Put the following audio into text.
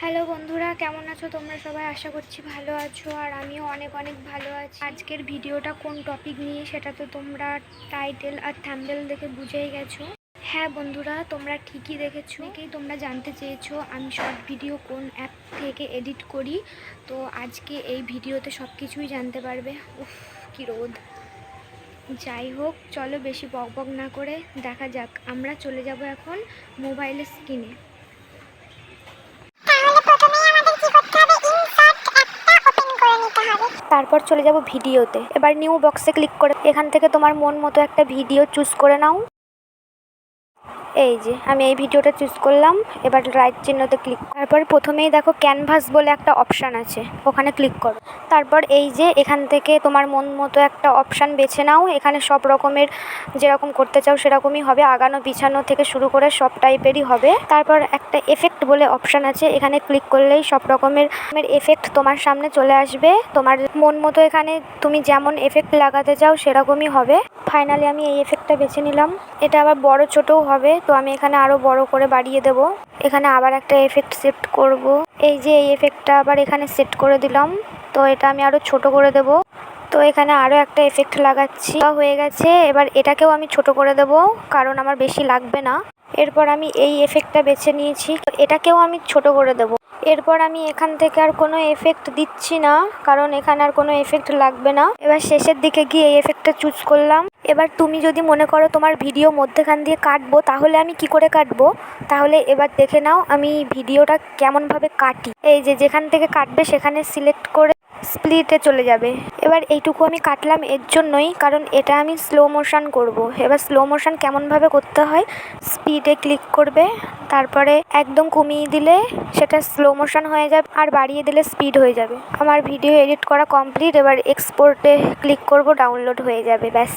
Hello বন্ধুরা, কেমন আছো তোমরা সবাই? আশা করছি ভালো আছো, আর আমিও অনেক অনেক ভালো আছি। আজকের ভিডিওটা কোন টপিক নিয়ে সেটা তো তোমরা টাইটেল আর থাম্বনেল দেখে বুঝেই গেছো। হ্যাঁ বন্ধুরা, তোমরা ঠিকই দেখেছো। অনেকেই তোমরা জানতে চেয়েছো আমি শর্ট ভিডিও কোন অ্যাপ থেকে এডিট করি। তো আজকে এই ভিডিওতে সব কিছুই জানতে পারবে। উফ, কি রোদ! যাই হোক, চলো বেশি বকবক না করে দেখা যাক। আমরা চলে যাব এখন মোবাইলের স্ক্রিনে। তারপর চলে যাব ভিডিওতে। এবার নিউ বক্সে ক্লিক করে এখান থেকে তোমার মন মতো একটা ভিডিও চুজ করে নাও। এই যে আমি এই ভিডিওটা চুজ করলাম। এবার রাইট চিহ্নতে ক্লিক, তারপর প্রথমেই দেখো ক্যানভাস বলে একটা অপশান আছে, ওখানে ক্লিক করো। তারপর এই যে এখান থেকে তোমার মন মতো একটা অপশান বেছে নাও। এখানে সব রকমের যেরকম করতে চাও সেরকমই হবে, আগানো পিছানো থেকে শুরু করে সব টাইপেরই হবে। তারপর একটা এফেক্ট বলে অপশান আছে, এখানে ক্লিক করলেই সব রকমের এফেক্ট তোমার সামনে চলে আসবে। তোমার মন মতো এখানে তুমি যেমন এফেক্ট লাগাতে চাও সেরকমই হবে। ফাইনালি আমি এই এফেক্টটা বেছে নিলাম। এটা আবার বড় ছোটও হবে, তো আমি এখানে আরও বড় করে বাড়িয়ে দেব। এখানে আবার একটা এফেক্ট সেট করব। এই যে এই এফেক্টটা আবার এখানে সেট করে দিলাম, তো এটা আমি আরও ছোট করে দেব। তো এখানে আরও একটা এফেক্ট লাগাচ্ছি, হয়ে গেছে। এবার এটাকেও আমি ছোট করে দেব, কারণ আমার বেশি লাগবে না। এরপর আমি এই এফেক্টটা বেছে নিয়েছি, তো এটাকেও আমি ছোট করে দেব। এরপর আমি এখান থেকে আর কোনো এফেক্ট দিচ্ছি না, কারণ এখানে আর কোনো এফেক্ট লাগবে না। এবার শেষের দিকে গিয়ে এই এফেক্টটা চুজ করলাম। এবার তুমি যদি মনে করো তোমার ভিডিও মধ্যেখান দিয়ে কাটবো, তাহলে আমি কি করে কাটবো, তাহলে এবার দেখে নাও আমি ভিডিওটা কেমনভাবে কাটি। এই যে যেখান থেকে কাটবে সেখানে সিলেক্ট করে স্প্লিটে চলে যাবে। এবার এইটুকু আমি কাটলাম এর জন্যই, কারণ এটা আমি স্লো মোশন করব। এবার স্লো মোশন কেমনভাবে করতে হয়, স্পিডে ক্লিক করবে, তারপরে একদম কমিয়ে দিলে সেটা স্লো মোশন হয়ে যাবে, আর বাড়িয়ে দিলে স্পিড হয়ে যাবে। আমার ভিডিও এডিট করা কমপ্লিট। এবার এক্সপোর্টে ক্লিক করব, ডাউনলোড হয়ে যাবে, ব্যাস।